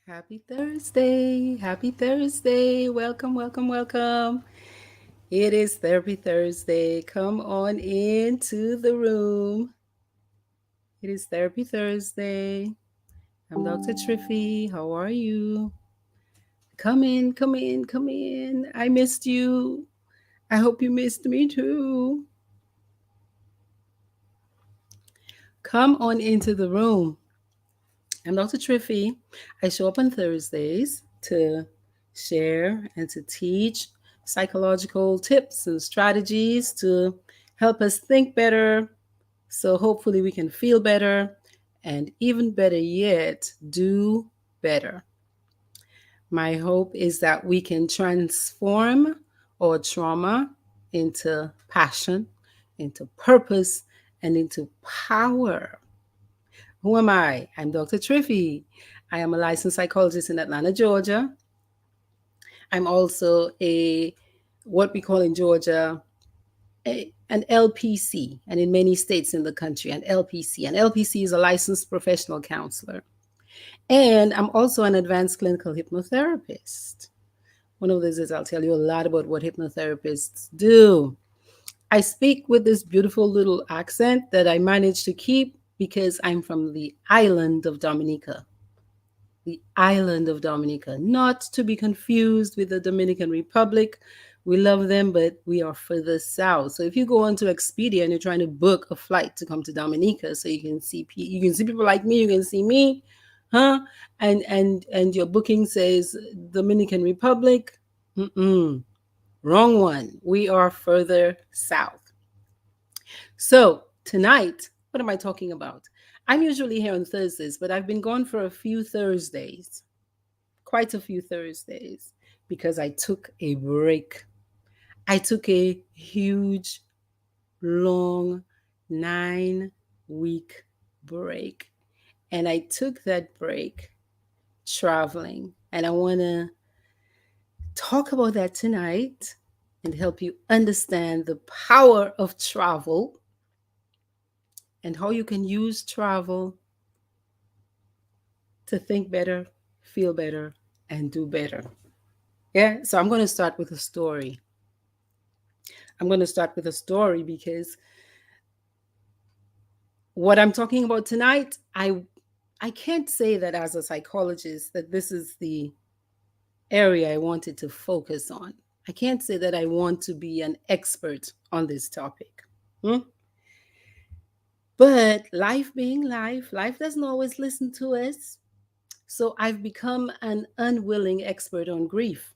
Happy Thursday. Happy Thursday. Welcome, welcome, welcome. It is Therapy Thursday. Come on into the room. It is Therapy Thursday. I'm Dr. Triffy. How are you? Come in, come in, come in. I missed you. I hope you missed me too. Come on into the room. I'm Dr. Triffy. I show up on Thursdays to share and to teach psychological tips and strategies to help us think better. So hopefully we can feel better and even better yet, do better. My hope is that we can transform our trauma into passion, into purpose, and into power. Who am I? I'm Dr. Triffy. I am a licensed psychologist in Atlanta, Georgia. I'm also what we call in Georgia, an LPC, and in many states in the country, an LPC. An LPC is a licensed professional counselor. And I'm also an advanced clinical hypnotherapist. One of these is I'll tell you a lot about what hypnotherapists do. I speak with this beautiful little accent that I managed to keep because I'm from the island of Dominica. The island of Dominica, not to be confused with the Dominican Republic. We love them, but we are further south. So if you go onto Expedia and you're trying to book a flight to come to Dominica, so you can see people like me, you can see me, huh? And your booking says Dominican Republic. Wrong one. We are further south. So tonight, what am I talking about? I'm usually here on Thursdays, but I've been gone for a few Thursdays, quite a few Thursdays, because I took a break. I took a huge, long 9-week break. And I took that break traveling. And I want to talk about that tonight and help you understand the power of travel and how you can use travel to think better, feel better, and do better. Yeah, so I'm going to start with a story. I'm going to start with a story because what I'm talking about tonight, I can't say that as a psychologist that this is the area I wanted to focus on. I can't say that I want to be an expert on this topic. But life being life doesn't always listen to us. So I've become an unwilling expert on grief.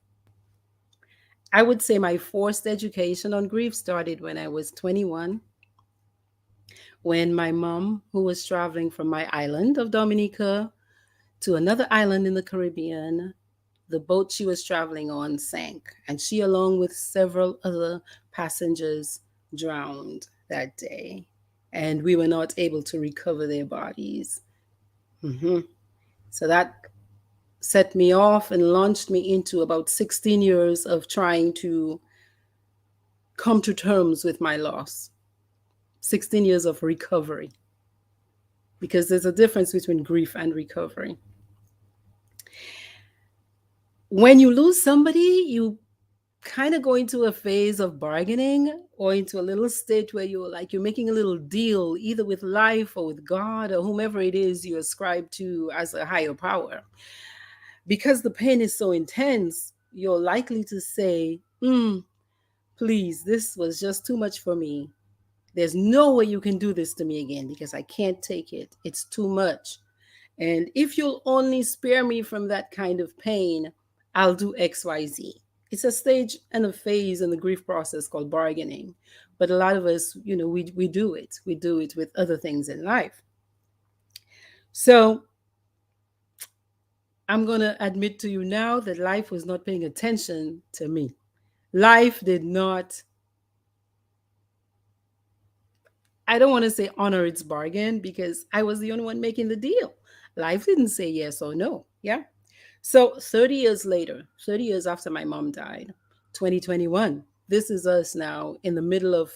I would say my forced education on grief started when I was 21, when my mom, who was traveling from my island of Dominica to another island in the Caribbean, the boat she was traveling on sank, and she, along with several other passengers, drowned that day. And we were not able to recover their bodies. So that set me off and launched me into about 16 years of trying to come to terms with my loss. 16 years of recovery. Because there's a difference between grief and recovery. When you lose somebody, you kind of go into a phase of bargaining or into a little state where you're making a little deal either with life or with God or whomever it is you ascribe to as a higher power. Because the pain is so intense, you're likely to say, please, this was just too much for me. There's no way you can do this to me again because I can't take it. It's too much. And if you'll only spare me from that kind of pain, I'll do XYZ. It's a stage and a phase in the grief process called bargaining. But a lot of us, we do it. We do it with other things in life. So I'm going to admit to you now that life was not paying attention to me. Life did not, I don't want to say honor its bargain because I was the only one making the deal. Life didn't say yes or no. Yeah. So 30 years later, 30 years after my mom died, 2021, this is us now in the middle of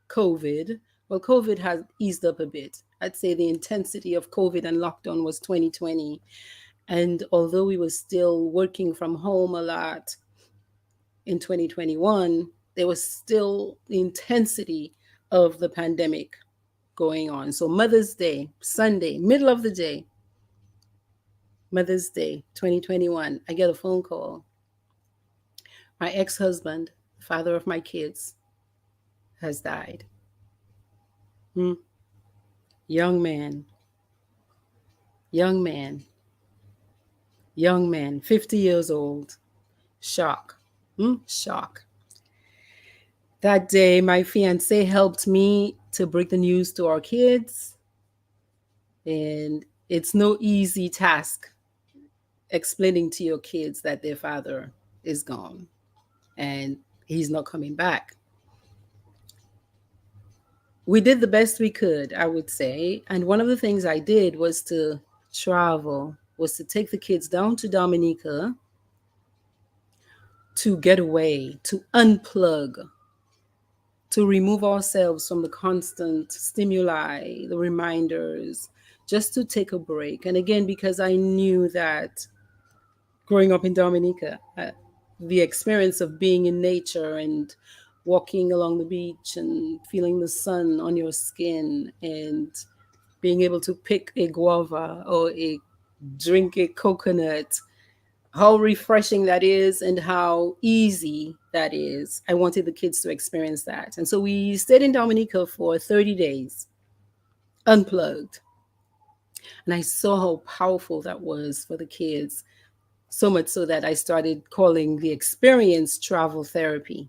COVID. Well, COVID has eased up a bit. I'd say the intensity of COVID and lockdown was 2020. And although we were still working from home a lot in 2021, there was still the intensity of the pandemic going on. So Mother's Day, Sunday, middle of the day, Mother's Day 2021, I get a phone call. My ex-husband, father of my kids, has died. Hmm. Young man, young man, young man, 50 years old. Shock. Shock. That day, my fiance helped me to break the news to our kids. And it's no easy task explaining to your kids that their father is gone and he's not coming back. We did the best we could, I would say. And one of the things I did was to travel, was to take the kids down to Dominica to get away, to unplug, to remove ourselves from the constant stimuli, the reminders, just to take a break. And again, because I knew that growing up in Dominica, the experience of being in nature and walking along the beach and feeling the sun on your skin and being able to pick a guava or drink a coconut, how refreshing that is and how easy that is. I wanted the kids to experience that. And so we stayed in Dominica for 30 days, unplugged. And I saw how powerful that was for the kids, so much so that I started calling the experience travel therapy.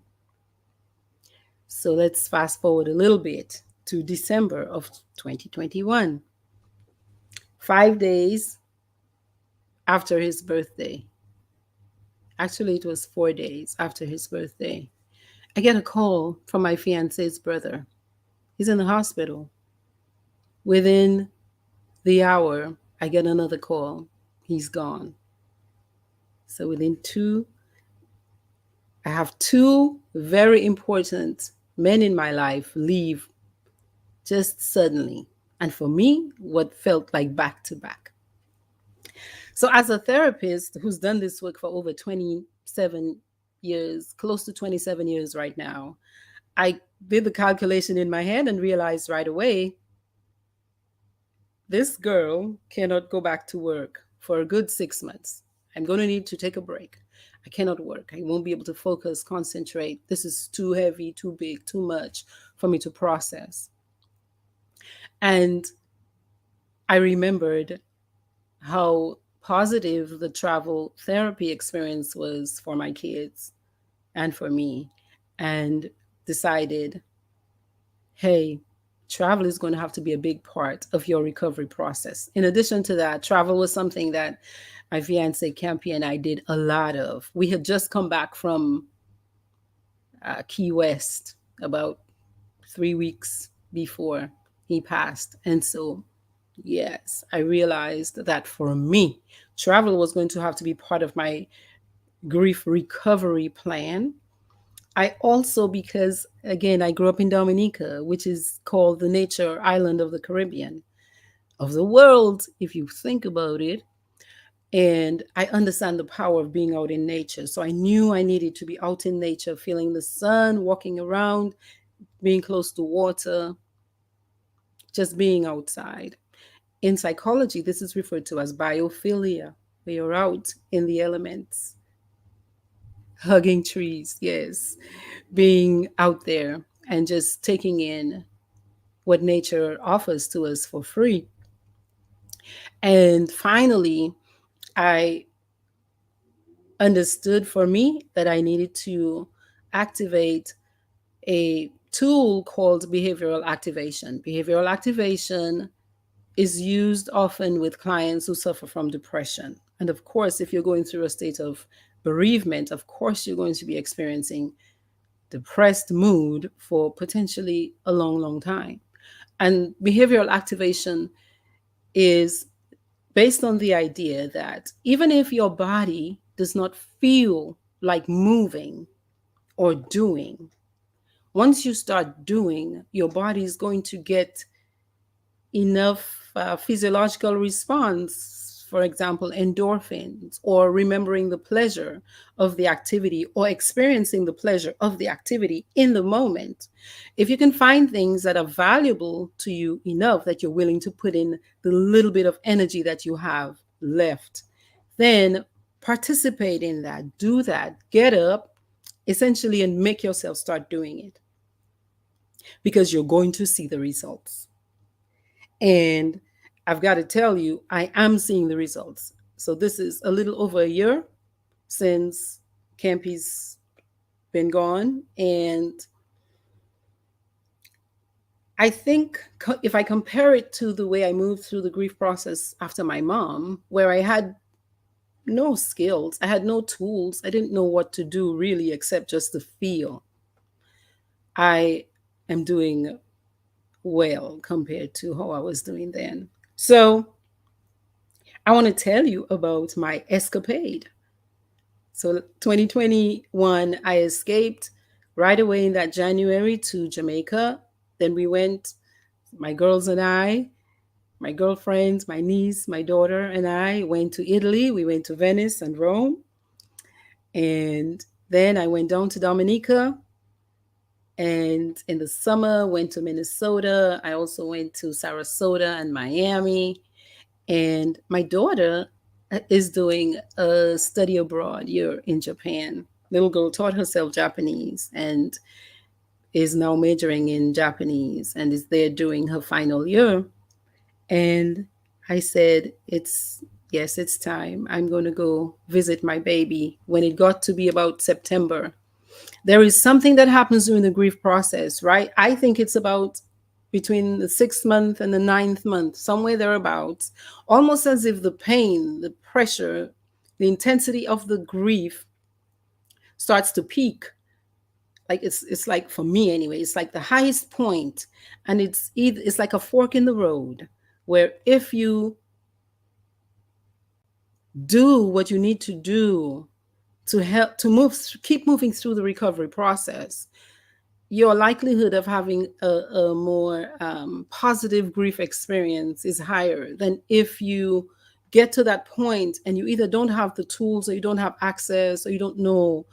So let's fast forward a little bit to December of 2021, 5 days after his birthday. Actually, it was 4 days after his birthday. I get a call from my fiance's brother. He's in the hospital. Within the hour, I get another call. He's gone. So I have two very important men in my life leave just suddenly. And for me, what felt like back to back. So, as a therapist who's done this work for over 27 years, close to 27 years right now, I did the calculation in my head and realized right away this girl cannot go back to work for a good 6 months. I'm going to need to take a break. I cannot work. I won't be able to focus, concentrate. This is too heavy, too big, too much for me to process. And I remembered how positive the travel therapy experience was for my kids and for me, and decided, hey, travel is going to have to be a big part of your recovery process. In addition to that, travel was something that my fiance Campy and I did a lot of. We had just come back from Key West about 3 weeks before he passed. And so, yes, I realized that for me, travel was going to have to be part of my grief recovery plan. I also, because again, I grew up in Dominica, which is called the nature island of the Caribbean, of the world, if you think about it. And I understand the power of being out in nature. So I knew I needed to be out in nature, feeling the sun, walking around, being close to water, just being outside. In psychology, this is referred to as biophilia, where you're out in the elements, hugging trees, yes, being out there and just taking in what nature offers to us for free. And finally, I understood for me that I needed to activate a tool called behavioral activation. Behavioral activation is used often with clients who suffer from depression. And of course, if you're going through a state of bereavement, of course, you're going to be experiencing depressed mood for potentially a long, long time. And behavioral activation is based on the idea that even if your body does not feel like moving or doing, once you start doing, your body is going to get enough physiological response for example, endorphins, or remembering the pleasure of the activity or experiencing the pleasure of the activity in the moment. If you can find things that are valuable to you enough that you're willing to put in the little bit of energy that you have left, then participate in that, do that, get up, essentially, and make yourself start doing it because you're going to see the results. And I've got to tell you, I am seeing the results. So this is a little over a year since Campy's been gone. And I think if I compare it to the way I moved through the grief process after my mom, where I had no skills, I had no tools, I didn't know what to do really except just to feel, I am doing well compared to how I was doing then. So I want to tell you about my escapade. So 2021, I escaped right away in that January to Jamaica. Then we went, my girls and I, my girlfriends, my niece, my daughter, and I went to Italy. We went to Venice and Rome. And then I went down to Dominica. And in the summer, went to Minnesota. I also went to Sarasota and Miami. And my daughter is doing a study abroad year in Japan. Little girl taught herself Japanese and is now majoring in Japanese and is there doing her final year. And I said, yes, it's time. I'm going to go visit my baby. When it got to be about September, there is something that happens during the grief process, right? I think it's about between the 6th month and the 9th month, somewhere thereabouts, almost as if the pain, the pressure, the intensity of the grief starts to peak. Like it's like, for me anyway, it's like the highest point, and it's like a fork in the road, where if you do what you need to do to help to keep moving through the recovery process, your likelihood of having a more positive grief experience is higher than if you get to that point and you either don't have the tools, or you don't have access, or you don't know,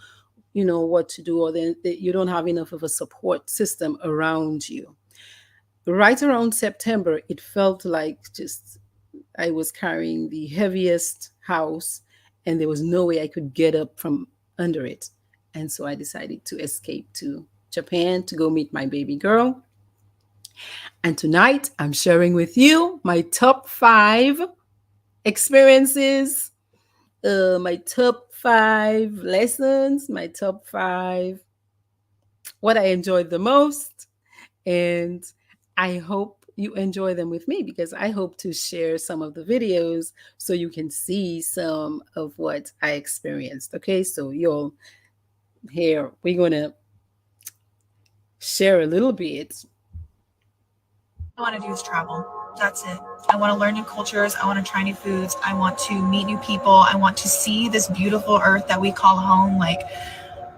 what to do, or then you don't have enough of a support system around you. Right around September, it felt like just I was carrying the heaviest house, and there was no way I could get up from under it. And so I decided to escape to Japan to go meet my baby girl. And tonight I'm sharing with you my top 5 experiences, my top 5 lessons, my top 5 what I enjoyed the most. And I hope you enjoy them with me, because I hope to share some of the videos so you can see some of what I experienced. Okay, so we're going to share a little bit. I want to do is travel. That's it. I want to learn new cultures. I want to try new foods. I want to meet new people. I want to see this beautiful earth that we call home. Like,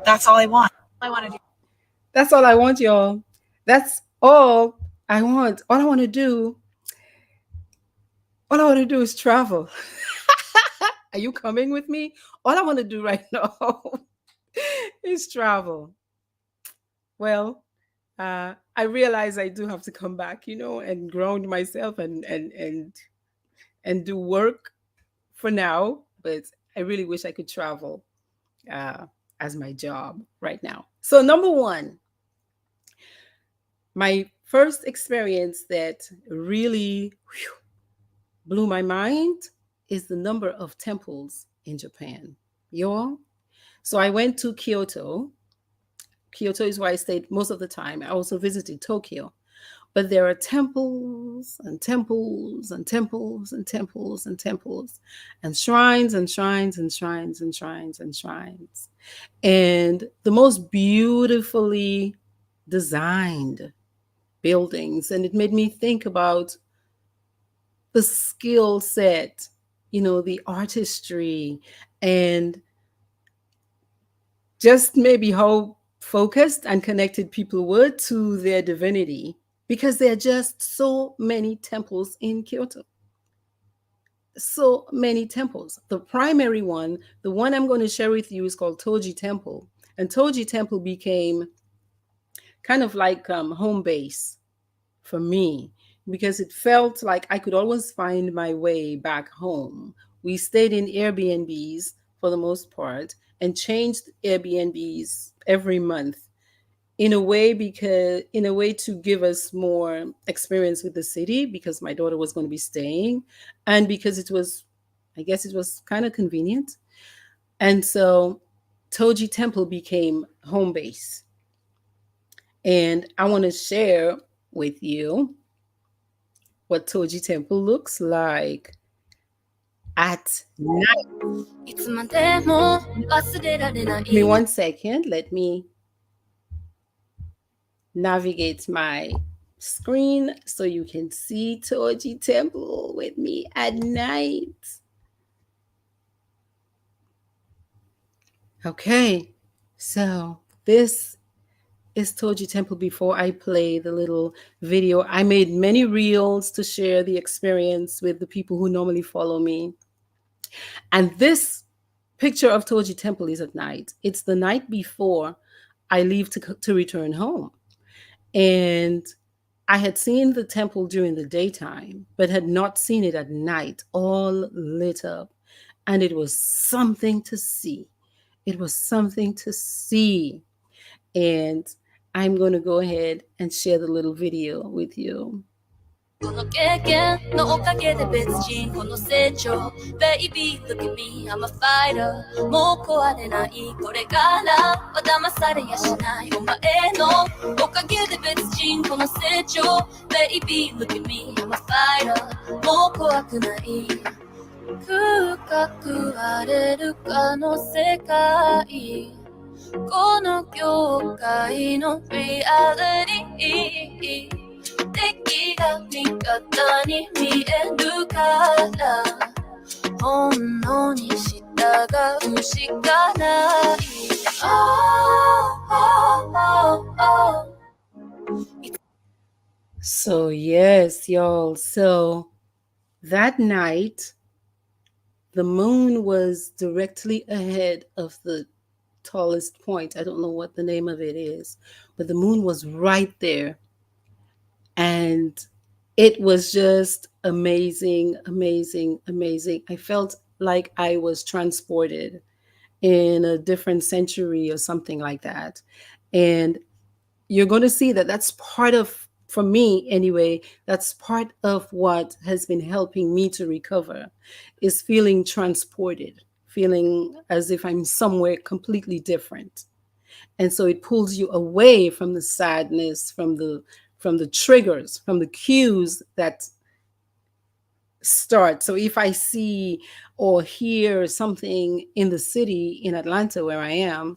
that's all I want. I want to do. That's all I want, y'all. That's all I want. All I want to do is travel. Are you coming with me? All I want to do right now is travel. Well, I realize I do have to come back, and ground myself and do work for now. But I really wish I could travel as my job right now. So number 1, my first experience that really blew my mind is the number of temples in Japan, y'all. So I went to Kyoto. Kyoto is where I stayed most of the time. I also visited Tokyo. But there are temples and temples and temples and temples and temples and shrines and shrines and shrines and shrines and shrines. And the most beautifully designed buildings. And it made me think about the skill set, the artistry, and just maybe how focused and connected people were to their divinity, because there are just so many temples in Kyoto. so many temples. The primary one, the one I'm going to share with you, is called Toji Temple. And Toji Temple became kind of like home base for me because it felt like I could always find my way back home. We stayed in Airbnbs for the most part and changed Airbnbs every month in a way to give us more experience with the city because my daughter was going to be staying and because it was, I guess, it was kind of convenient. And so Toji Temple became home base. And I want to share with you what Toji Temple looks like at night. Give me 1 second. Let me navigate my screen so you can see Toji Temple with me at night. Okay, so this is Toji Temple before I play the little video. I made many reels to share the experience with the people who normally follow me. And this picture of Toji Temple is at night. It's the night before I leave to return home. And I had seen the temple during the daytime, but had not seen it at night, all lit up. And it was something to see. It was something to see. And I'm going to go ahead and share the little video with you. この経験のおかげで別人この成長 Baby look at me I'm a fighter もう壊れないこれからは騙されやしないお前のおかげで別人この成長 Baby look at me I'm a fighter もう怖くない深く荒れるかの世界この業界のリアリティ敵が味方に見えるから本能に従うしかない So yes, y'all. So that night, the moon was directly ahead of the tallest point. I don't know what the name of it is, but the moon was right there. And it was just amazing, amazing, amazing. I felt like I was transported in a different century or something like that. And you're going to see that that's part of, for me anyway, that's part of what has been helping me to recover is feeling transported, feeling as if I'm somewhere completely different. And so it pulls you away from the sadness, from the triggers, from the cues that start. So if I see or hear something in the city in Atlanta where I am,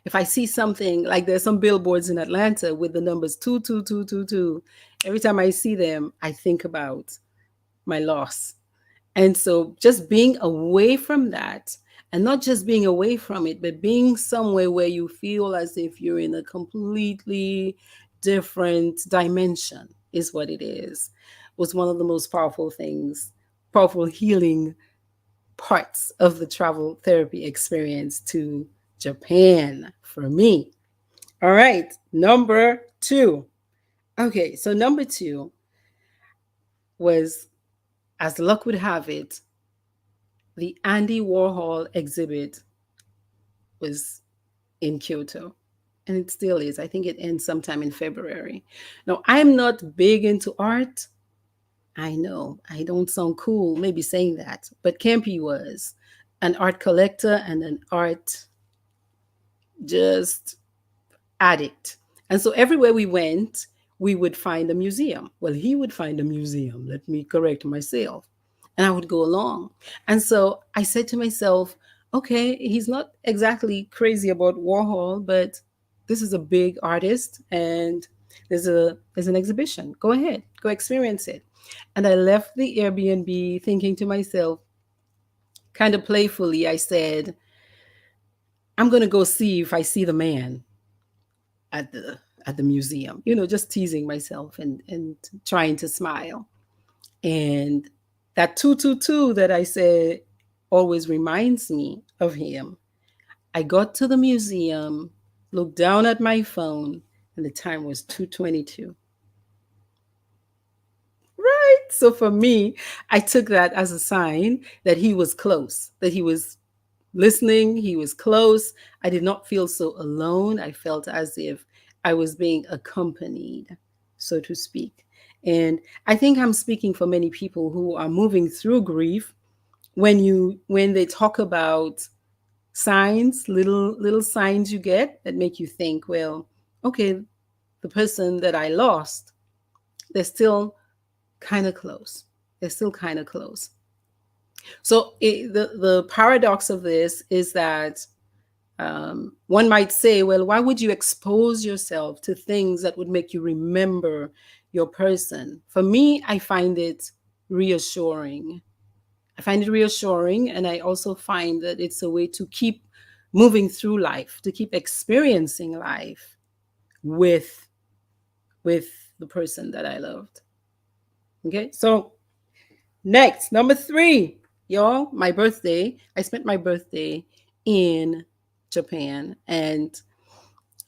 if I see something like there's some billboards in Atlanta with the numbers 22222, every time I see them, I think about my loss. And so just being away from that, and not just being away from it, but being somewhere where you feel as if you're in a completely different dimension is what it is, was one of the most powerful things, powerful healing parts of the travel therapy experience to Japan for me. All right, number 2. Okay, so number 2 was, as luck would have it, the Andy Warhol exhibit was in Kyoto. And it still is. I think it ends sometime in February. Now, I'm not big into art. I know I don't sound cool, maybe saying that, but Campy was an art collector and an art just addict. And so everywhere we went, we would find a museum. Well, he would find a museum. Let me correct myself. And I would go along. And so I said to myself, okay, he's not exactly crazy about Warhol, but this is a big artist and there's an exhibition. Go ahead, go experience it. And I left the Airbnb thinking to myself, kind of playfully, I said, I'm going to go see if I see the man at the museum, just teasing myself and trying to smile. And That 222 that I said always reminds me of him. I got to the museum, looked down at my phone, and the time was 2:22. Right? So for me, I took that as a sign that he was close, that he was listening, he was close. I did not feel so alone. I felt as if I was being accompanied, so to speak. And I think I'm speaking for many people who are moving through grief when they talk about signs, little signs you get that make you think, well, okay, the person that I lost, they're still kind of close. They're still kind of close. So the paradox of this is that one might say, well, why would you expose yourself to things that would make you remember your person? For me, I find it reassuring. I find it reassuring, and I also find that it's a way to keep moving through life, to keep experiencing life with with the person that I loved. Okay, so next, number 3, y'all, my birthday. I spent my birthday in Japan, and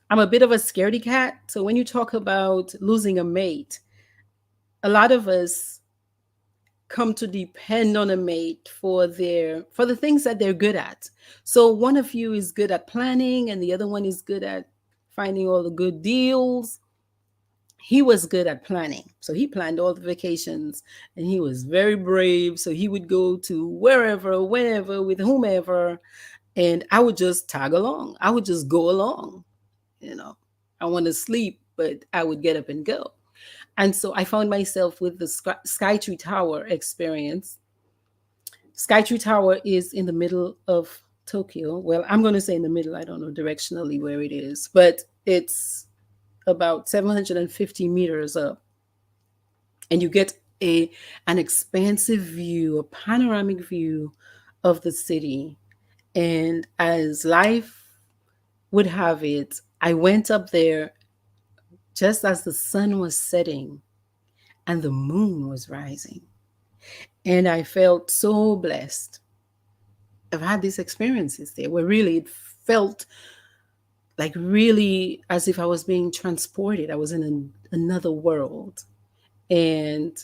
I'm a bit of a scaredy cat. So when you talk about losing a mate, a lot of us come to depend on a mate for the things that they're good at. So one of you is good at planning and the other one is good at finding all the good deals. He was good at planning. So he planned all the vacations and he was very brave. So he would go to wherever, whenever, with whomever, and I would just tag along. I would just go along. You know, I want to sleep, but I would get up and go. And so I found myself with the Skytree Tower experience. Skytree Tower is in the middle of Tokyo. Well, I'm going to say in the middle. I don't know directionally where it is, but it's about 750 meters up. And you get an expansive view, a panoramic view of the city. And as life would have it, I went up there just as the sun was setting and the moon was rising. And I felt so blessed. I've had these experiences there where really it felt like really as if I was being transported. I was in another world. And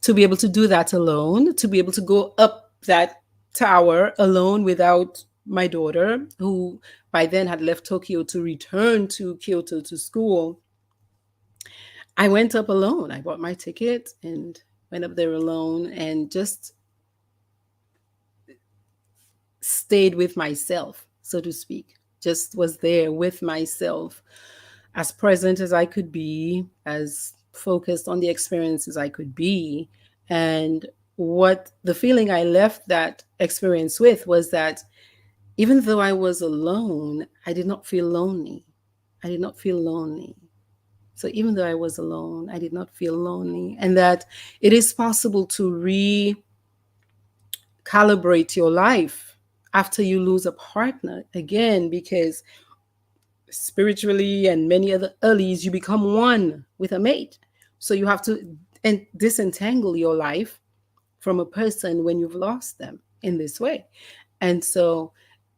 to be able to do that alone, to be able to go up that tower alone without my daughter, who by then had left Tokyo to return to Kyoto to school, I went up alone. I bought my ticket and went up there alone and just stayed with myself, so to speak. Just was there with myself, as present as I could be, as focused on the experiences I could be. And what the feeling I left that experience with was that even though I was alone, I did not feel lonely. I did not feel lonely. So even though I was alone, I did not feel lonely. And that it is possible to recalibrate your life after you lose a partner again, because spiritually and many other earlies, you become one with a mate. So you have to disentangle your life from a person when you've lost them in this way. And so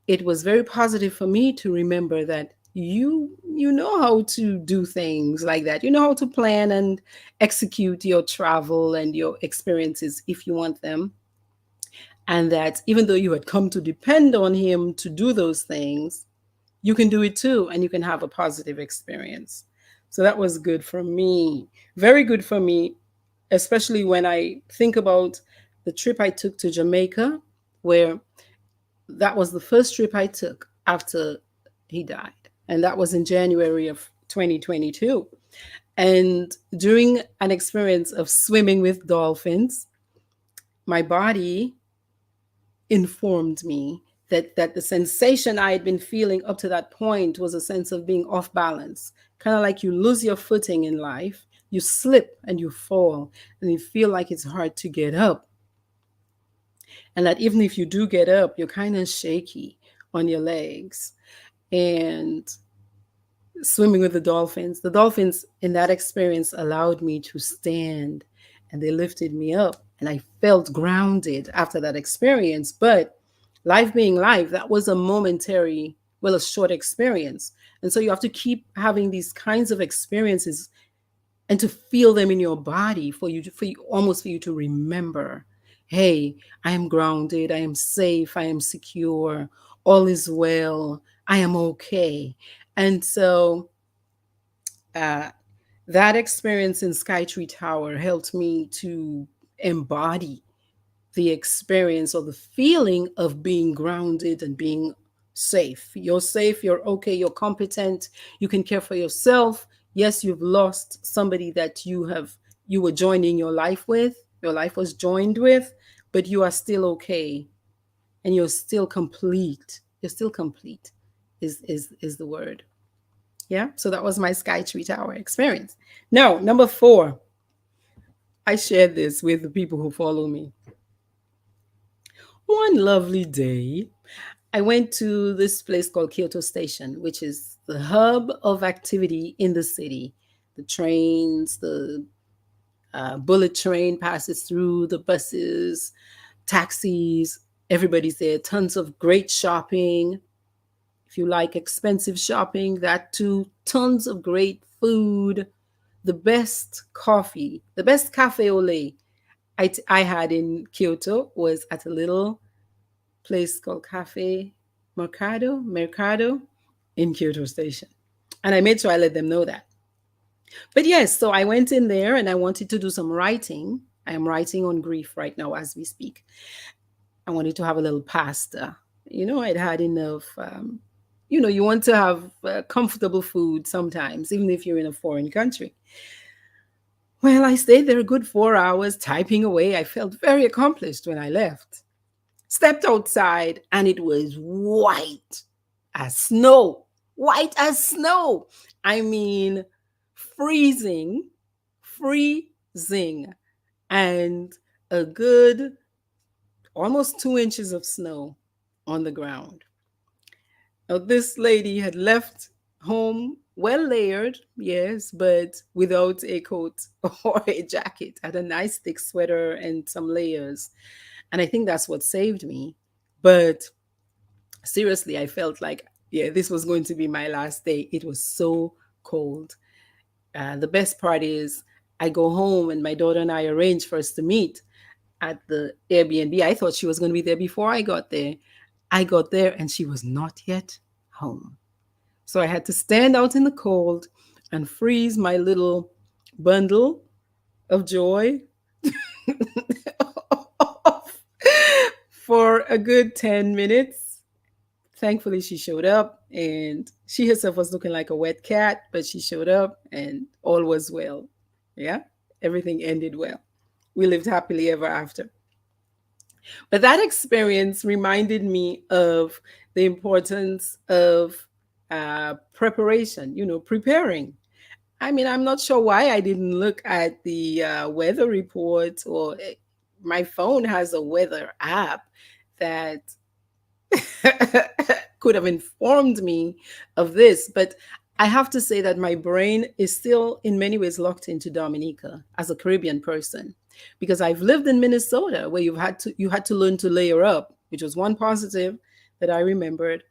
it was very positive for me to remember that you know how to do things like that. You know how to plan and execute your travel and your experiences if you want them. And that even though you had come to depend on him to do those things, you can do it too and you can have a positive experience. So that was good for me. Very good for me, especially when I think about the trip I took to Jamaica, where that was the first trip I took after he died. And that was in January of 2022. And during an experience of swimming with dolphins, my body informed me that the sensation I had been feeling up to that point was a sense of being off balance, kind of like you lose your footing in life, you slip and you fall, and you feel like it's hard to get up. And that even if you do get up, you're kind of shaky on your legs. And swimming with the dolphins in that experience allowed me to stand and they lifted me up and I felt grounded after that experience. But life being life, that was a momentary, well, a short experience. And so you have to keep having these kinds of experiences and to feel them in your body for you almost for you to remember, hey, I am grounded, I am safe, I am secure, all is well, I am okay. And so uh, that experience in Skytree Tower helped me to embody the experience or the feeling of being grounded and being safe. You're safe, you're okay, you're competent, you can care for yourself. Yes, you've lost somebody that you were joining your life with, your life was joined with, but you are still okay and you're still complete. You're still complete is the word. Yeah. So that was my Skytree Tower experience. Now, number 4, I shared this with the people who follow me. One lovely day, I went to this place called Kyoto Station, which is the hub of activity in the city. The trains, the bullet train passes through, the buses, taxis, everybody's there. Tons of great shopping. If you like expensive shopping, that too. Tons of great food, the best coffee, the best cafe au lait I had in Kyoto was at a little place called Cafe Mercado in Kyoto Station. And I made sure I let them know that. But yes, so I went in there and I wanted to do some writing. I am writing on grief right now as we speak. I wanted to have a little pasta. I'd had enough. You want to have comfortable food sometimes, even if you're in a foreign country. Well, I stayed there a good 4 hours typing away. I felt very accomplished when I left. Stepped outside and it was white as snow. White as snow. I mean, freezing, freezing, and a good almost 2 inches of snow on the ground. Now, this lady had left home well layered, yes, but without a coat or a jacket. Had a nice thick sweater and some layers. And I think that's what saved me. But seriously, I felt like, yeah, this was going to be my last day. It was so cold. The best part is, I go home and my daughter and I arranged for us to meet at the Airbnb. I thought she was going to be there before I got there. I got there and she was not yet home. So I had to stand out in the cold and freeze my little bundle of joy for a good 10 minutes. Thankfully, she showed up and she herself was looking like a wet cat, but she showed up and all was well. Yeah, everything ended well. We lived happily ever after. But that experience reminded me of the importance of preparation, preparing. I mean, I'm not sure why I didn't look at the weather report, or my phone has a weather app that could have informed me of this. But I have to say that my brain is still in many ways locked into Dominica as a Caribbean person, because I've lived in Minnesota where you had to learn to layer up, which was one positive that I remembered.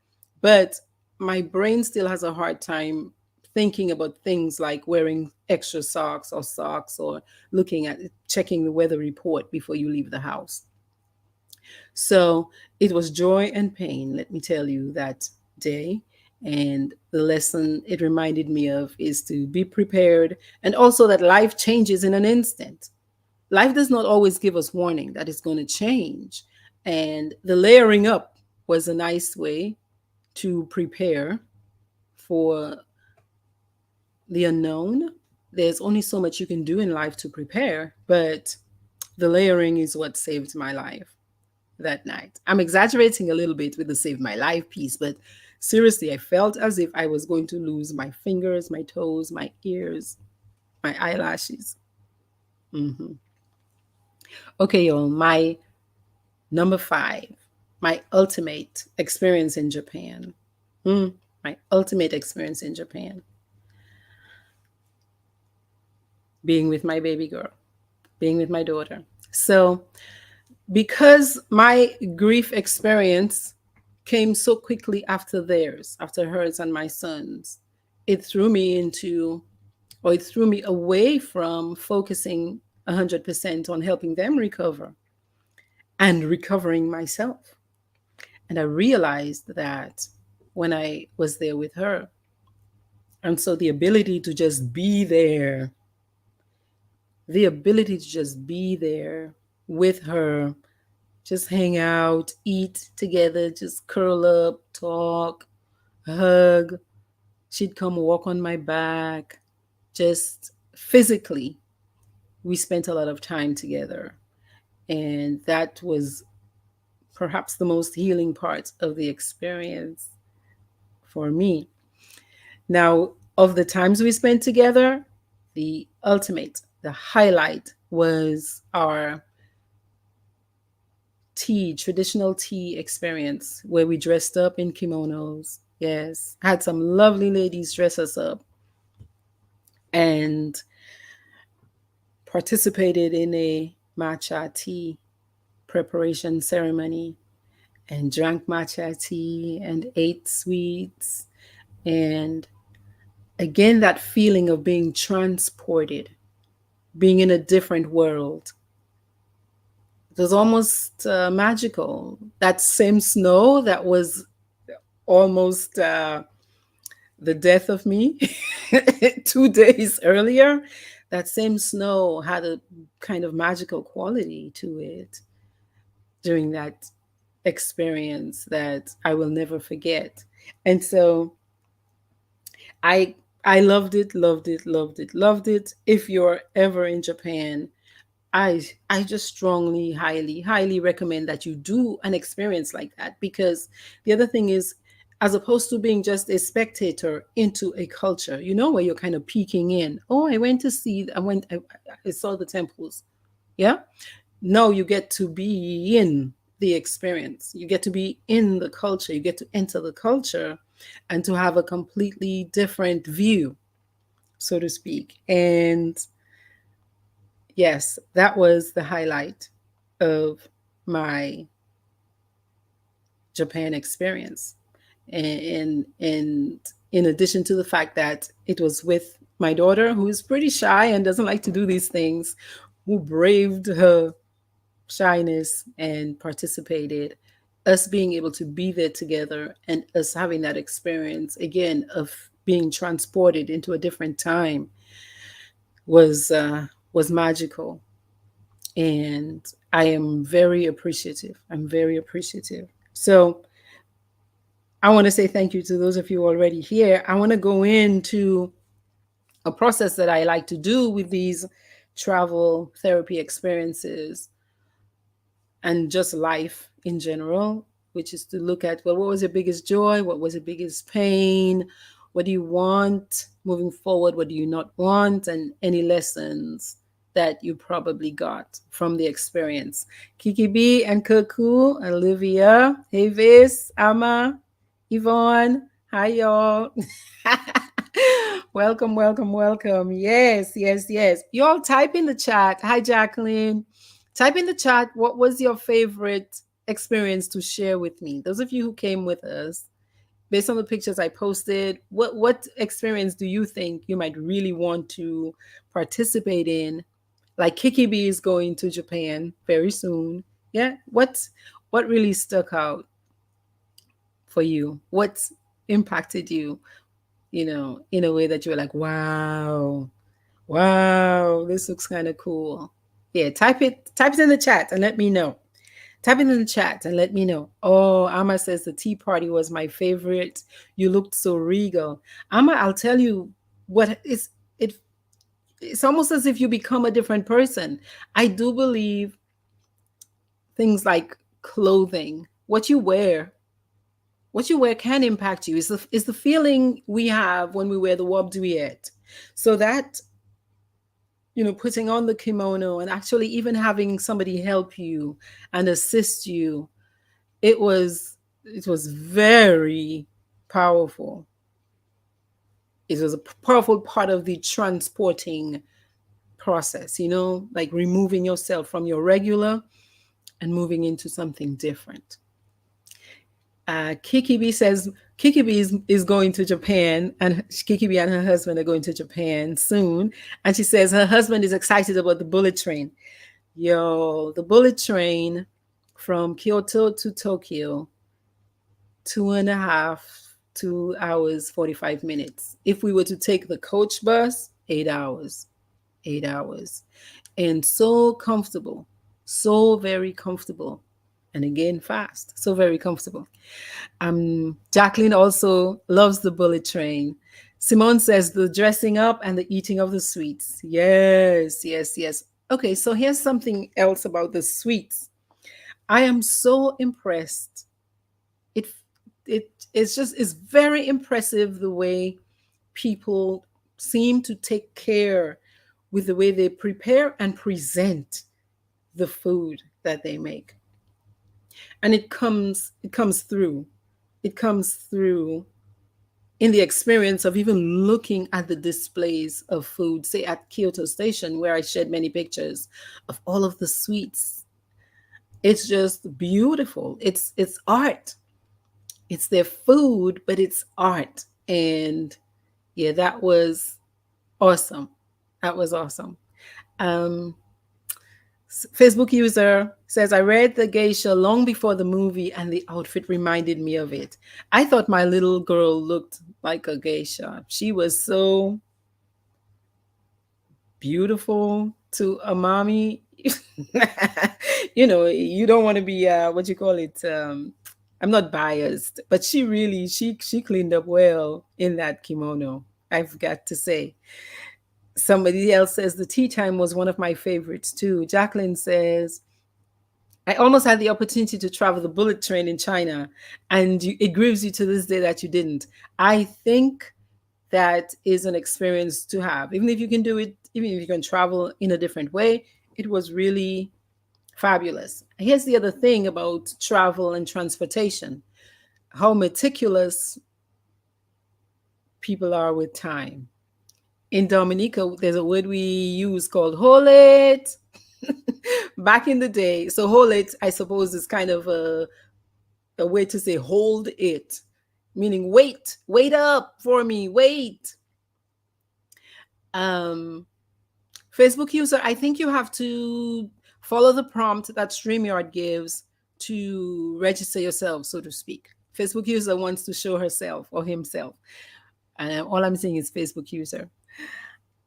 But my brain still has a hard time thinking about things like wearing extra socks or looking at checking the weather report before you leave the house. So it was joy and pain, let me tell you, that day. And the lesson it reminded me of is to be prepared, and also that life changes in an instant. Life does not always give us warning that it's going to change. And the layering up was a nice way to prepare for the unknown. There's only so much you can do in life to prepare, but the layering is what saved my life that night. I'm exaggerating a little bit with the save my life piece, but seriously, I felt as if I was going to lose my fingers, my toes, my ears, my eyelashes. Hmm. Okay, y'all, my number 5, my ultimate experience in Japan. My ultimate experience in Japan, being with my baby girl, being with my daughter. So, because my grief experience came so quickly after theirs, after hers and my son's, it threw me into, or it threw me away from focusing 100% on helping them recover and recovering myself. And I realized that when I was there with her. And so the ability to just be there, the ability to just be there with her, just hang out, eat together, just curl up, talk, hug. She'd come walk on my back. Just physically, we spent a lot of time together. And that was perhaps the most healing part of the experience for me. Now, of the times we spent together, the ultimate, the highlight was our tea, traditional tea experience where we dressed up in kimonos. Yes, had some lovely ladies dress us up and participated in a matcha tea preparation ceremony and drank matcha tea and ate sweets. And again, that feeling of being transported, being in a different world. It was almost magical. That same snow that was almost the death of me 2 days earlier, that same snow had a kind of magical quality to it during that experience that I will never forget. And so I I loved it, loved it, loved it, loved it. If you're ever in Japan, I just strongly, highly, highly recommend that you do an experience like that, because the other thing is, as opposed to being just a spectator into a culture, where you're kind of peeking in. Oh, I went to see, I saw the temples. Yeah. No, you get to be in the experience. You get to be in the culture. You get to enter the culture and to have a completely different view, so to speak. And yes, that was the highlight of my Japan experience. And in addition to the fact that it was with my daughter, who is pretty shy and doesn't like to do these things, who braved her shyness and participated, us being able to be there together and us having that experience again of being transported into a different time was magical. And I am very appreciative. I'm very appreciative. So I want to say thank you to those of you already here. I want to go into a process that I like to do with these travel therapy experiences and just life in general, which is to look at, well, what was your biggest joy? What was your biggest pain? What do you want moving forward? What do you not want? And any lessons that you probably got from the experience. Kiki B and Kuku, Olivia, Avis, Amma, Yvonne, hi y'all. Welcome, welcome, welcome. Yes, yes, yes. Y'all type in the chat. Hi, Jacqueline. Type in the chat, what was your favorite experience to share with me? Those of you who came with us, based on the pictures I posted, what experience do you think you might really want to participate in? Like Kiki B is going to Japan very soon. Yeah, what really stuck out for you? What impacted you, in a way that you were like, wow, wow, this looks kind of cool. Yeah, type it in the chat and let me know. Type it in the chat and let me know. Oh, Amma says the tea party was my favorite. You looked so regal. Amma, I'll tell you what is it it's almost as if you become a different person. I do believe things like clothing, what you wear can impact you. Is the feeling we have when we wear the wobduiet. So that, putting on the kimono and actually even having somebody help you and assist you, it was very powerful. It was a powerful part of the transporting process, like removing yourself from your regular and moving into something different. Kiki B says Kiki B is going to Japan, and Kiki B and her husband are going to Japan soon. And she says her husband is excited about the bullet train. Yo, the bullet train from Kyoto to Tokyo, 2.5, 2 hours, 45 minutes. If we were to take the coach bus, 8 hours, 8 hours. And so comfortable, so very comfortable. And again, fast, so very comfortable. Jacqueline also loves the bullet train. Simone says the dressing up and the eating of the sweets. Yes, yes, yes. Okay, so here's something else about the sweets. I am so impressed. It it's very impressive the way people seem to take care with the way they prepare and present the food that they make. And it comes through. It comes through in the experience of even looking at the displays of food, say at Kyoto Station, where I shared many pictures of all of the sweets. It's just beautiful. It's art. It's their food, but it's art. And yeah, that was awesome. That was awesome. Um, Facebook user says, I read The Geisha long before the movie, and the outfit reminded me of it. I thought my little girl looked like a geisha. She was so beautiful to a mommy. You don't want to be, what you call it? I'm not biased, but she cleaned up well in that kimono, I've got to say. Somebody else says the tea time was one of my favorites too. Jacqueline says, I almost had the opportunity to travel the bullet train in China, and it grieves you to this day that you didn't. I think that is an experience to have. Even if you can do it, even if you can travel in a different way, it was really fabulous. Here's the other thing about travel and transportation, how meticulous people are with time. In Dominica, there's a word we use called hold it. Back in the day, so hold it, I suppose, is kind of a way to say hold it, meaning wait up for me, wait. Um, Facebook user, I think you have to follow the prompt that StreamYard gives to register yourself, so to speak. Facebook user wants to show herself or himself. And all I'm saying is Facebook user.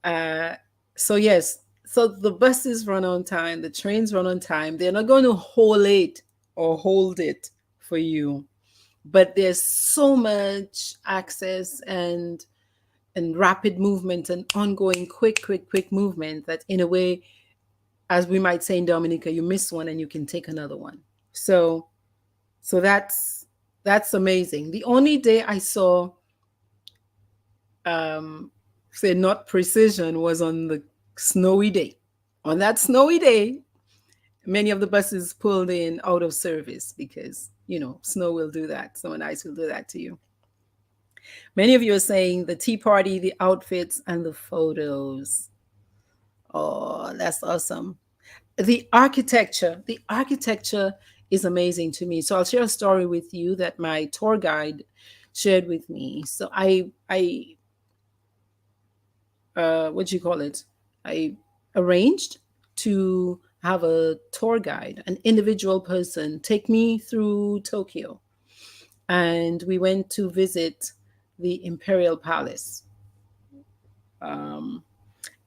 Uh, so yes, so the buses run on time, the trains run on time. They're not going to hold it for you, but there's so much access and rapid movement and ongoing quick movement that in a way, as we might say in Dominica, you miss one and you can take another one. So that's amazing. The only day I saw say not precision was on the snowy day. On that snowy day, many of the buses pulled in out of service because, snow will do that. Snow and ice will do that to you. Many of you are saying the tea party, the outfits, and the photos. Oh, that's awesome. The architecture is amazing to me. So I'll share a story with you that my tour guide shared with me. So I what do you call it? I arranged to have a tour guide, an individual person, take me through Tokyo. And we went to visit the Imperial Palace. Um,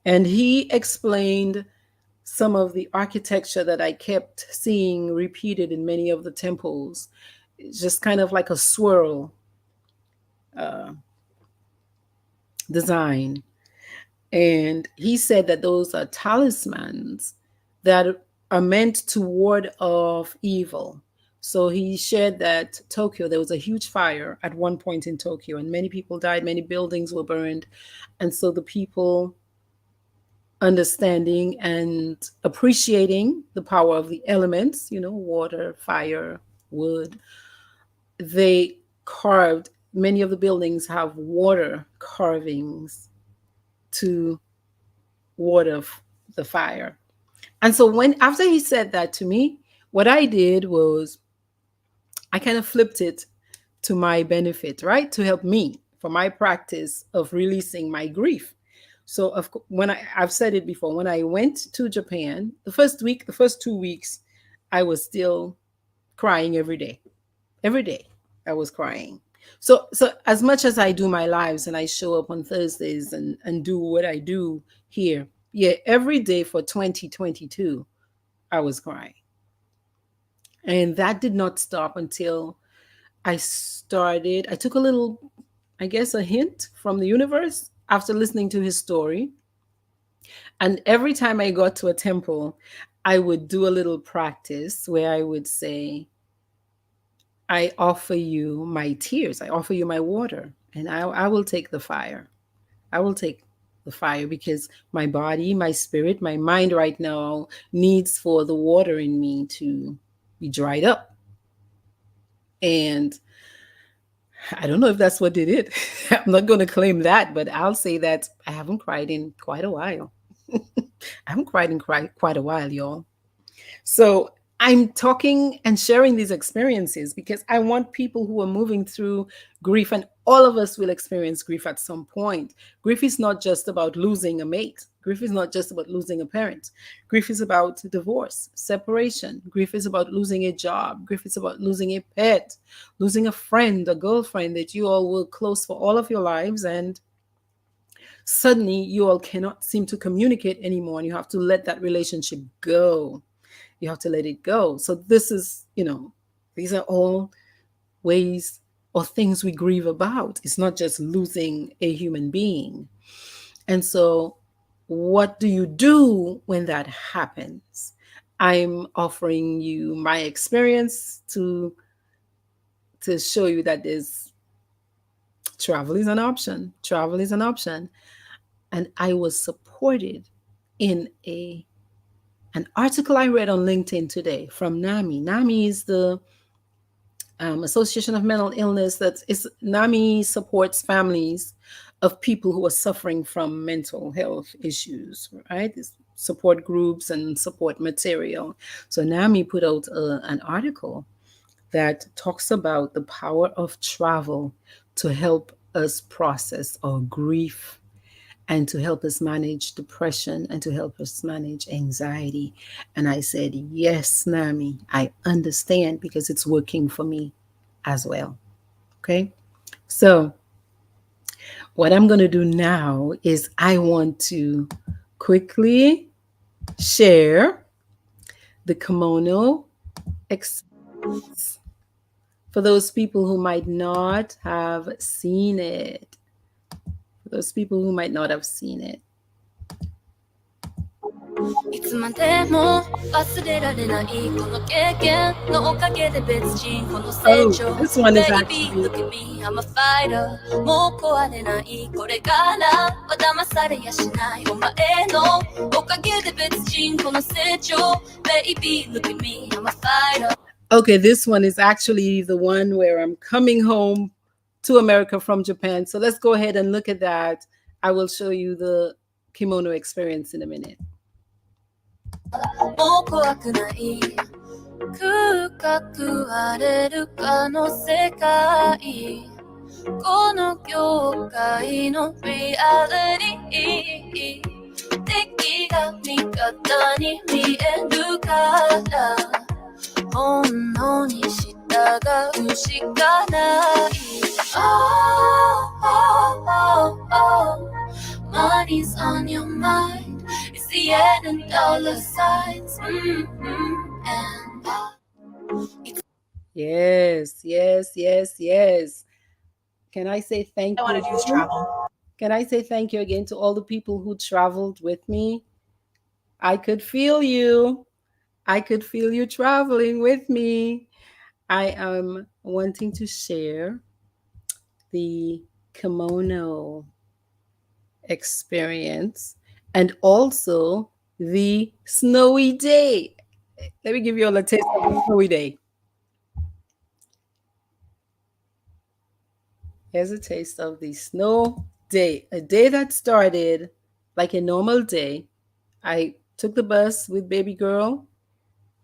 and he explained some of the architecture that I kept seeing repeated in many of the temples. It's just kind of like a swirl uh, design. And he said that those are talismans that are meant to ward off evil. So he shared that Tokyo, there was a huge fire at one point in Tokyo, and many people died, many buildings were burned. And so the people, understanding and appreciating the power of the elements, water, fire, wood, they carved, many of the buildings have water carvings to ward off the fire. And so when after he said that to me, what I did was I kind of flipped it to my benefit, right? To help me for my practice of releasing my grief. So when I've said it before, when I went to Japan, the first week, the first 2 weeks, I was still crying every day. Every day I was crying. So as much as I do my lives and I show up on Thursdays and do what I do here, yeah, every day for 2022, I was crying. And that did not stop until I took a little, I guess, a hint from the universe after listening to his story. And every time I got to a temple, I would do a little practice where I would say, I offer you my tears, I offer you my water, and I will take the fire. I will take the fire because my body, my spirit, my mind right now needs for the water in me to be dried up. And I don't know if that's what did it. I'm not going to claim that, but I'll say that I haven't cried in quite a while. I haven't cried in quite a while, y'all. So I'm talking and sharing these experiences because I want people who are moving through grief, and all of us will experience grief at some point. Grief is not just about losing a mate. Grief is not just about losing a parent. Grief is about divorce, separation. Grief is about losing a job. Grief is about losing a pet, losing a friend, a girlfriend that you all were close for all of your lives, and suddenly you all cannot seem to communicate anymore, and you have to let that relationship go. You have to let it go. So this is, these are all ways or things we grieve about. It's not just losing a human being. And so what do you do when that happens? I'm offering you my experience to show you that there's travel is an option. Travel is an option. And I was supported in an article I read on LinkedIn today from NAMI. NAMI is the Association of Mental Illness. NAMI supports families of people who are suffering from mental health issues, right? It's support groups and support material. So NAMI put out an article that talks about the power of travel to help us process our grief and to help us manage depression and to help us manage anxiety. And I said, yes, Nami, I understand because it's working for me as well. Okay. So, what I'm going to do now is I want to quickly share the kimono experience for those people who might not have seen it. For those people who might not have seen it. いつまでも忘れられないこの経験のおかげで別人この成長 this one is actually Look at me, I'm a fighter もう壊れないこれからは騙されやしないお前のおかげで別人この成長 Baby, look at me, I'm a fighter Okay, this one is actually the one where I'm coming home to America from Japan. So let's go ahead and look at that. I will show you the kimono experience in a minute. もう怖くない深く荒れるかの世界この業界のリアリティ敵が味方に見えるから本能に従うしかない Oh, oh, oh, oh Money's on your mind It's the end and dollar signs and Yes, yes, yes, yes. Can I say thank you? I want to do is travel. Can I say thank you again to all the people who traveled with me? I could feel you. I could feel you traveling with me. I am wanting to share the kimono experience and also the snowy day. Let me give you all a taste of the snowy day. Here's a taste of the snow day. A day that started like a normal day. I took the bus with baby girl.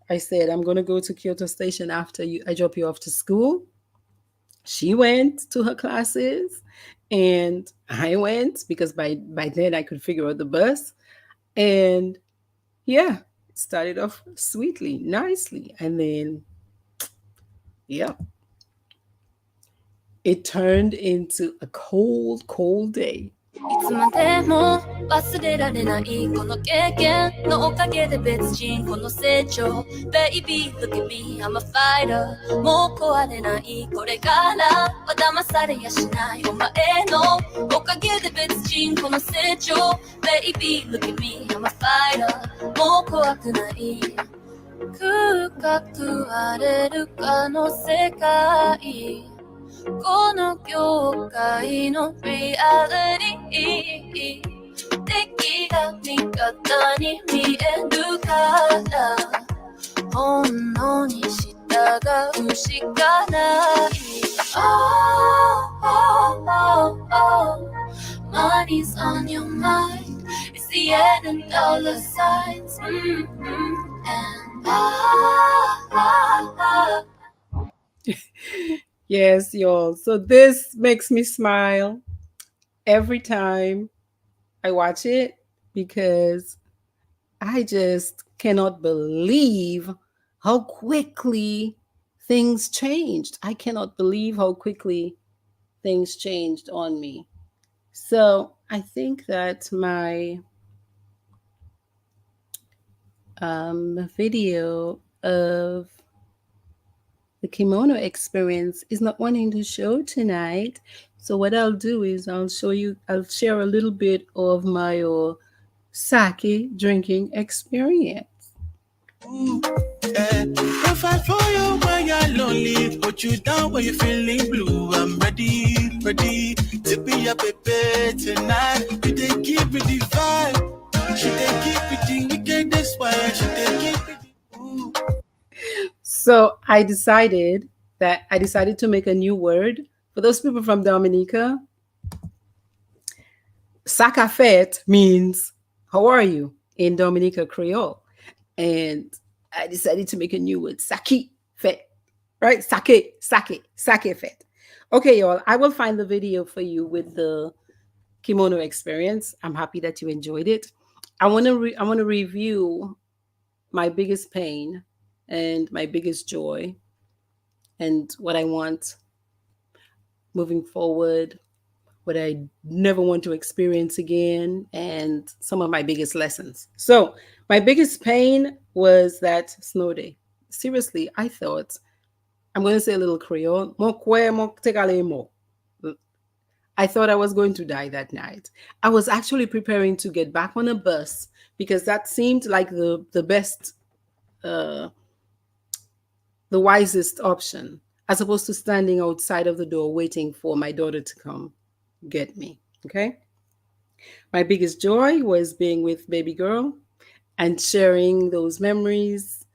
I said, I'm going to go to Kyoto Station after I drop you off to school. She went to her classes and I went because by then I could figure out the bus. And yeah, it started off sweetly, nicely. And then, yeah, it turned into a cold, cold day. いつまでも忘れられないこの経験のおかげで別人この成長 Baby look at me I'm a fighter もう壊れないこれからは騙されやしないお前のおかげで別人この成長 Baby look at me I'm a fighter もう怖くない空覚荒れるかの世界この業界のリアリティ敵が味方に見えるから本能に従うしかない Oh, oh, oh, oh Money's on your mind It's the end and all the signs And Yes, y'all. So this makes me smile every time I watch it because I just cannot believe how quickly things changed. I cannot believe how quickly things changed on me. So I think that my video of the kimono experience is not wanting to show tonight. So what I'll do is I'll share a little bit of my sake drinking experience. Don't fight for you when you're lonely. Put you down when you're feeling blue. I'm ready to be your baby tonight. You didn't give me the vibe. She didn't give me the wickedest way. She didn't give me the So I decided to make a new word for those people from Dominica. Sakafet means how are you in Dominica Creole, and I decided to make a new word, saki fet, right? Sake fet. Okay, y'all. I will find the video for you with the kimono experience. I'm happy that you enjoyed it. I want to review my biggest pain and my biggest joy and what I want moving forward, what I never want to experience again, and some of my biggest lessons. So, my biggest pain was that snow day. Seriously, I thought, I'm going to say a little Creole. I thought I was going to die that night. I was actually preparing to get back on a bus because that seemed like the best, uh, the wisest option, as opposed to standing outside of the door waiting for my daughter to come get me. Okay. My biggest joy was being with baby girl and sharing those memories,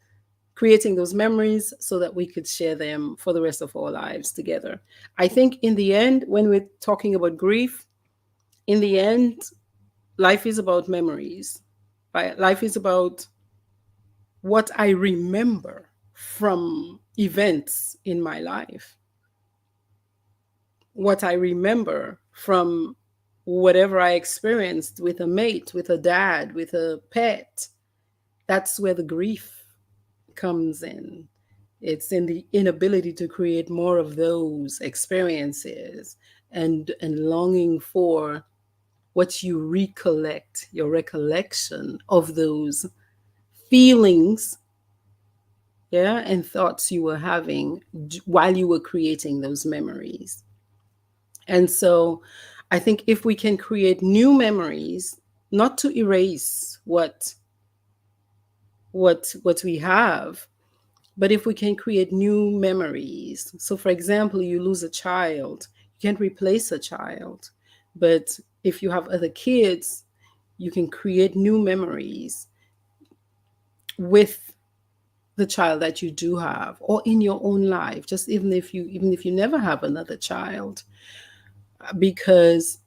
creating those memories so that we could share them for the rest of our lives together. I think in the end, when we're talking about grief, in the end, life is about memories. Right? Life is about what I remember from events in my life, what I remember from whatever I experienced with a mate, with a dad, with a pet. That's where the grief comes in. It's in the inability to create more of those experiences and longing for what you recollect, your recollection of those feelings, yeah, and thoughts you were having while you were creating those memories. And so I think if we can create new memories, not to erase what we have, but if we can create new memories. So for example, you lose a child, you can't replace a child, but if you have other kids, you can create new memories with the child that you do have, or in your own life, just even if you never have another child, because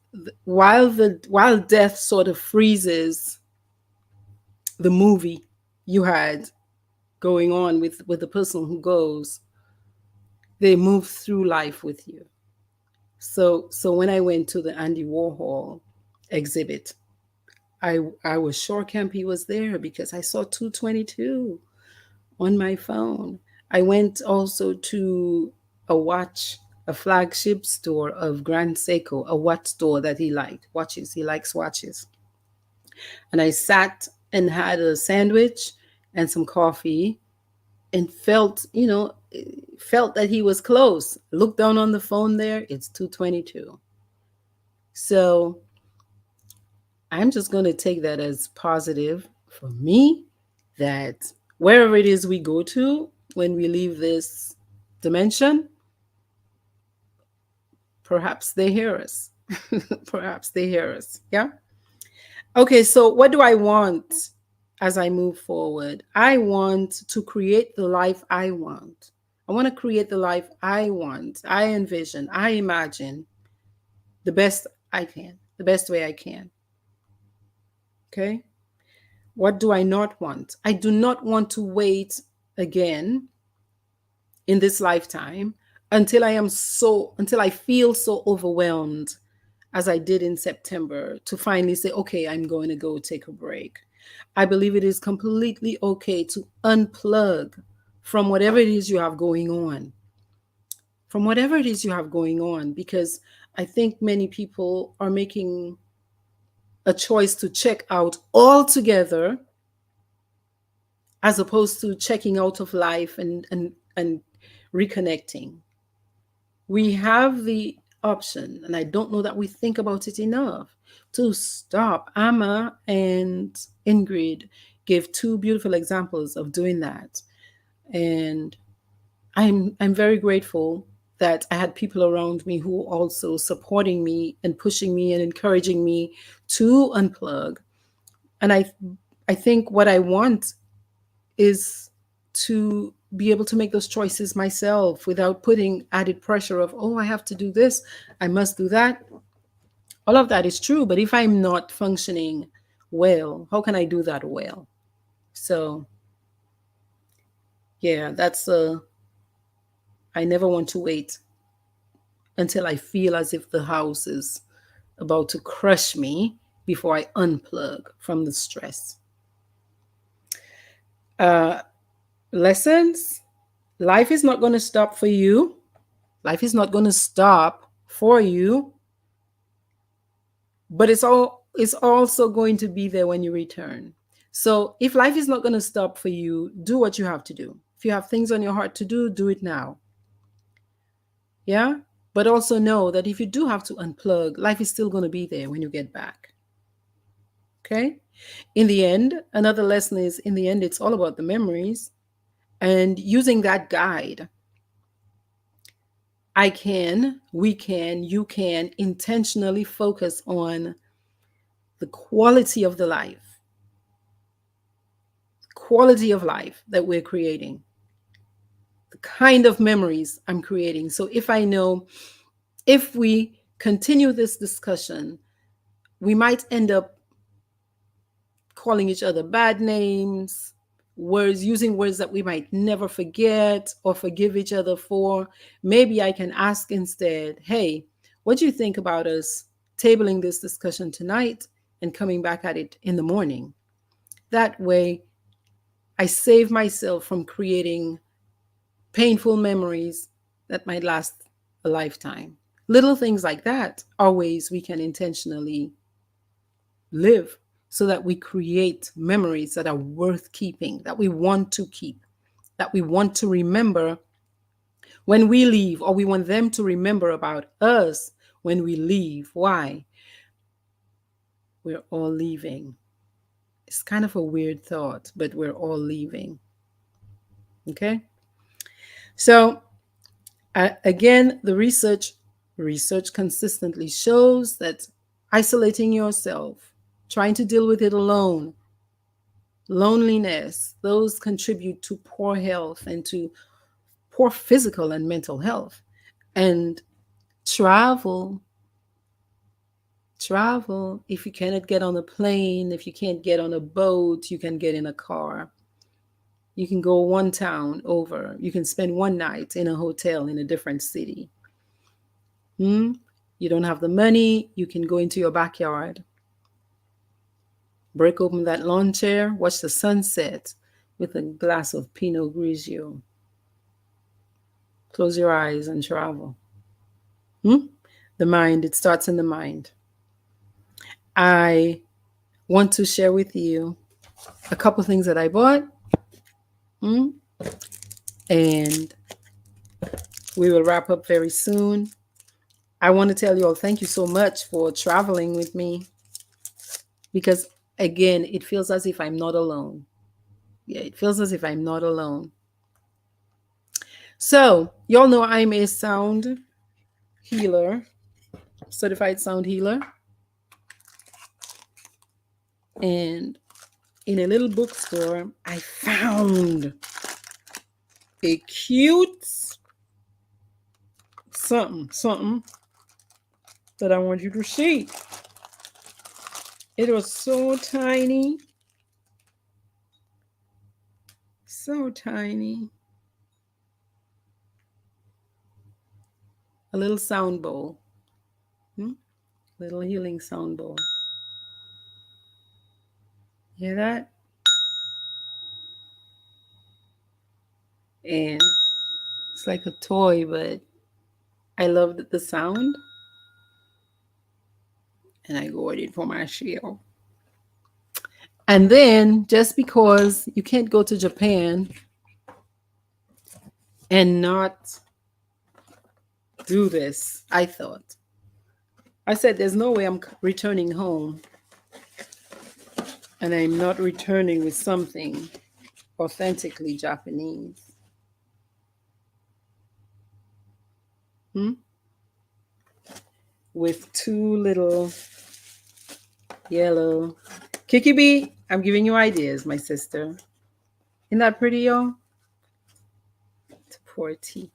while death sort of freezes the movie you had going on with the person who goes, they move through life with you. So when I went to the Andy Warhol exhibit, I was sure Campy was there because I saw 222 on my phone. I went also to a watch, a flagship store of Grand Seiko, a watch store that he liked, watches. He likes watches. And I sat and had a sandwich and some coffee and felt, felt that he was close. Looked down on the phone there, it's 222. So I'm just going to take that as positive for me, that wherever it is we go to when we leave this dimension, perhaps they hear us. Perhaps they hear us. Yeah. Okay. So, what do I want as I move forward? I want to create the life I want. I want to create the life I want. I envision, I imagine the best I can, the best way I can. Okay. What do I not want? I do not want to wait again in this lifetime until I feel so overwhelmed as I did in September to finally say, okay, I'm going to go take a break. I believe it is completely okay to unplug from whatever it is you have going on. From whatever it is you have going on, because I think many people are making a choice to check out altogether as opposed to checking out of life and reconnecting. We have the option, and I don't know that we think about it enough, to stop. Amma and Ingrid gave two beautiful examples of doing that. And I'm very grateful that I had people around me who also supporting me and pushing me and encouraging me to unplug. And I think what I want is to be able to make those choices myself without putting added pressure of, oh, I have to do this, I must do that. All of that is true, but if I'm not functioning well, how can I do that well? So yeah, I never want to wait until I feel as if the house is about to crush me before I unplug from the stress. uh Lessons. Life is not going to stop for you. Life is not going to stop for you, but it's also going to be there when you return. So if life is not going to stop for you, do what you have to do. If you have things on your heart to do it now. Yeah. But also know that if you do have to unplug, life is still going to be there when you get back. Okay. In the end, another lesson is, in the end, it's all about the memories and using that guide. We can, you can intentionally focus on the quality of life that we're creating, the kind of memories I'm creating. So if I know, if we continue this discussion, we might end up calling each other bad names, using words that we might never forget or forgive each other for. Maybe I can ask instead, hey, what do you think about us tabling this discussion tonight and coming back at it in the morning? That way, I save myself from creating painful memories that might last a lifetime. Little things like that are ways we can intentionally live so that we create memories that are worth keeping, that we want to keep, that we want to remember when we leave, or we want them to remember about us when we leave. Why? We're all leaving. It's kind of a weird thought, but we're all leaving. Okay? So, again, the research consistently shows that isolating yourself, trying to deal with it alone, loneliness, those contribute to poor health and to poor physical and mental health. And travel Travel. If you cannot get on a plane, if you can't get on a boat, you can get in a car. You can go one town over. You can spend one night in a hotel in a different city. Hmm? You don't have the money, you can go into your backyard, break open that lawn chair, watch the sunset with a glass of Pinot Grigio. Close your eyes and travel. Hmm? The mind, it starts in the mind. I want to share with you a couple things that I bought. Hmm? And we will wrap up very soon. I want to tell you all thank you so much for traveling with me because, again, it feels as if I'm not alone. Yeah, it feels as if I'm not alone. So, y'all know I'm a sound healer, certified sound healer. And in a little bookstore, I found a cute something that I want you to see. It was so tiny. So tiny. A little sound bowl. Little healing sound bowl. Hear that? And it's like a toy, but I loved the sound. And I got it for my shield. And then, just because you can't go to Japan and not do this, I thought. I said, there's no way I'm returning home and I'm not returning with something authentically Japanese. With two little yellow Kiki B, I'm giving you ideas, my sister. Isn't that pretty, y'all? To pour tea.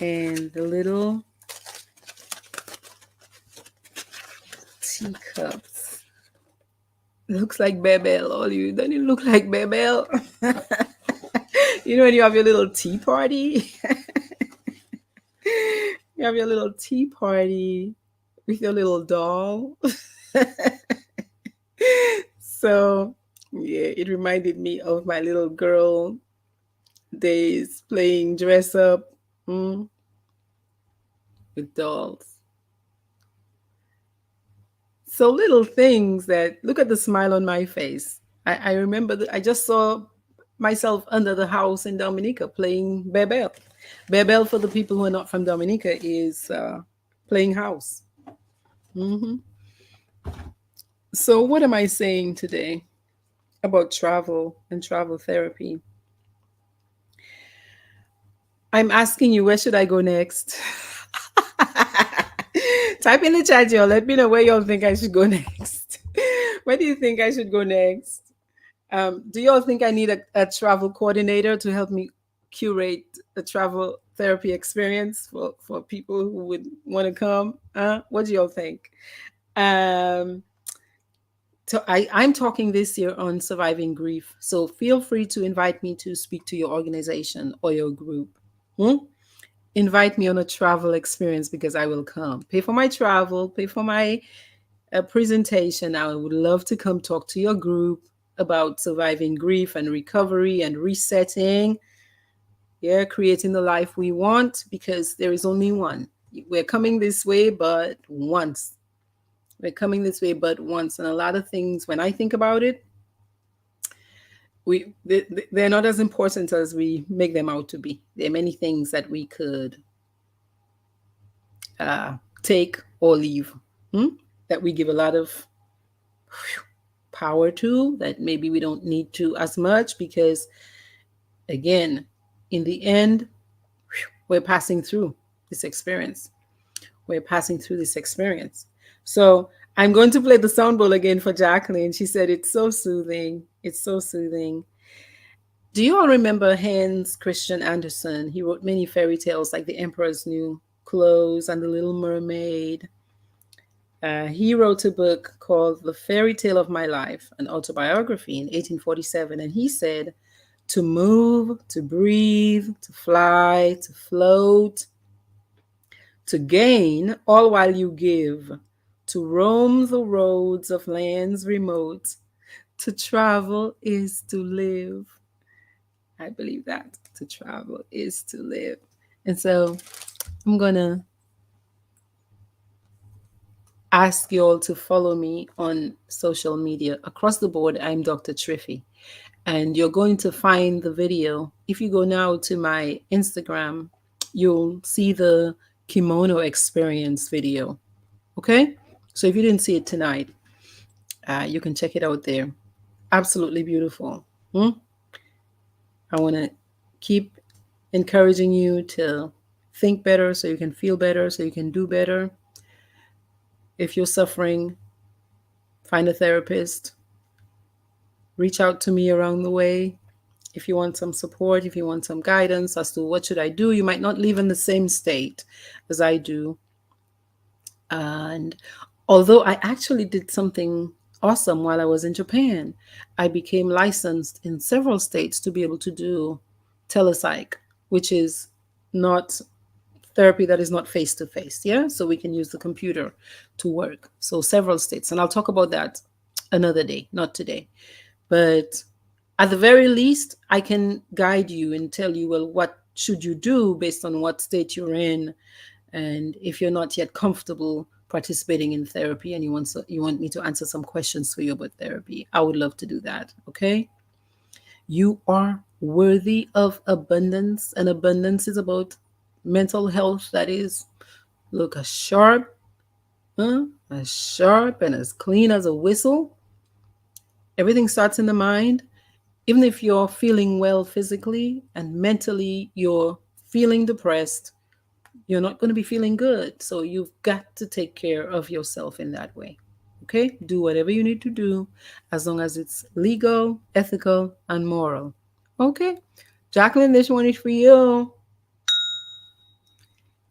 And the little teacups. Looks like Bebel, all you. Doesn't it look like Bebel? You know when you have your little tea party? You have your little tea party with your little doll. So, yeah, it reminded me of my little girl days playing dress up with dolls. So little things that, look at the smile on my face. I remember that I just saw myself under the house in Dominica playing Bebel. Bebel, for the people who are not from Dominica, is playing house. So what am I saying today about travel and travel therapy? I'm asking you, where should I go next? Type in the chat, y'all. Let me know where y'all think I should go next. Where do you think I should go next? Do y'all think I need a travel coordinator to help me curate a travel therapy experience for people who would want to come? What do y'all think? So I'm talking this year on surviving grief. So feel free to invite me to speak to your organization or your group. Invite me on a travel experience because I will come. Pay for my travel, pay for my presentation. I would love to come talk to your group about surviving grief and recovery and resetting. Yeah, creating the life we want, because there is only one. We're coming this way, but once. We're coming this way, but once. And a lot of things, when I think about it, they're not as important as we make them out to be. There are many things that we could take or leave, that we give a lot of power to, that maybe we don't need to as much, because again, in the end, we're passing through this experience. We're passing through this experience. So I'm going to play the sound bowl again for Jacqueline. She said it's so soothing. It's so soothing. Do you all remember Hans Christian Andersen? He wrote many fairy tales like The Emperor's New clothes and the Little Mermaid. He wrote a book called The Fairy Tale of My Life, an autobiography in 1847. And he said, to move, to breathe, to fly, to float, to gain, all while you give, to roam the roads of lands remote, to travel is to live. I believe that. To travel is to live. And so I'm going to ask you all to follow me on social media. Across the board, I'm Dr. Triffy. And you're going to find the video. If you go now to my Instagram, you'll see the kimono experience video. Okay? So if you didn't see it tonight, you can check it out there. Absolutely beautiful. I want to keep encouraging you to think better so you can feel better, so you can do better. If you're suffering, find a therapist. Reach out to me around the way. If you want some support, if you want some guidance as to what should I do, you might not live in the same state as I do. And although I actually did something awesome while I was in Japan, I became licensed in several states to be able to do telepsych, which is not therapy that is not face to face. Yeah. So we can use the computer to work. So several states. And I'll talk about that another day, not today. But at the very least, I can guide you and tell you, well, what should you do based on what state you're in? And if you're not yet comfortable participating in therapy and you want me to answer some questions for you about therapy, I would love to do that. Okay. You are worthy of abundance, and abundance is about mental health that is, look, as sharp and as clean as a whistle. Everything starts in the mind. Even if you're feeling well physically and mentally you're feeling depressed, you're not going to be feeling good. So you've got to take care of yourself in that way. Okay? Do whatever you need to do as long as it's legal, ethical, and moral. Okay? Jacqueline, this one is for you.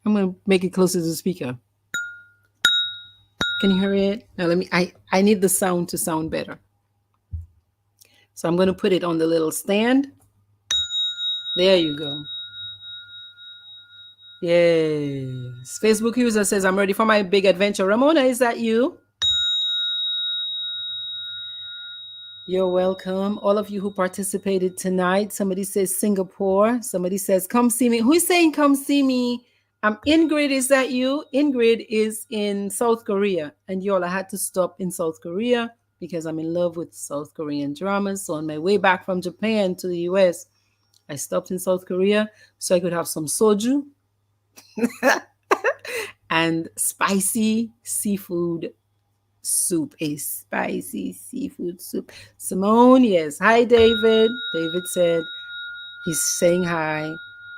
I'm going to make it closer to the speaker. Can you hear it? Now I need the sound to sound better. So I'm going to put it on the little stand. There you go. Yes. Facebook user says, I'm ready for my big adventure. Ramona, is that you? You're welcome. All of you who participated tonight. Somebody says Singapore. Somebody says, come see me. Who's saying come see me? Ingrid, is that you? Ingrid is in South Korea. And y'all, I had to stop in South Korea because I'm in love with South Korean dramas. So on my way back from Japan to the US, I stopped in South Korea so I could have some soju and spicy seafood soup, a spicy seafood soup. Simone, yes. Hi, David. David said he's saying hi.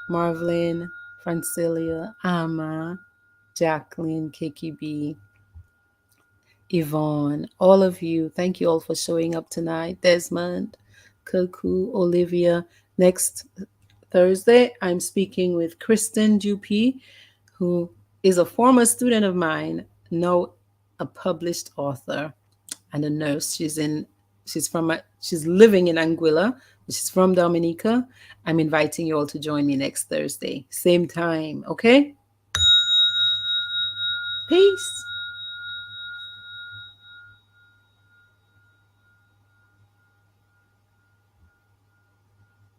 Marvelyn, Francilia, Amma, Jacqueline, Kiki B, Yvonne, all of you. Thank you all for showing up tonight. Desmond, Kuku, Olivia. Next Thursday, I'm speaking with Kristen Dupuy, who is a former student of mine, now a published author and a nurse. She's living in Anguilla, she's from Dominica. I'm inviting you all to join me next Thursday, same time. Okay? Peace.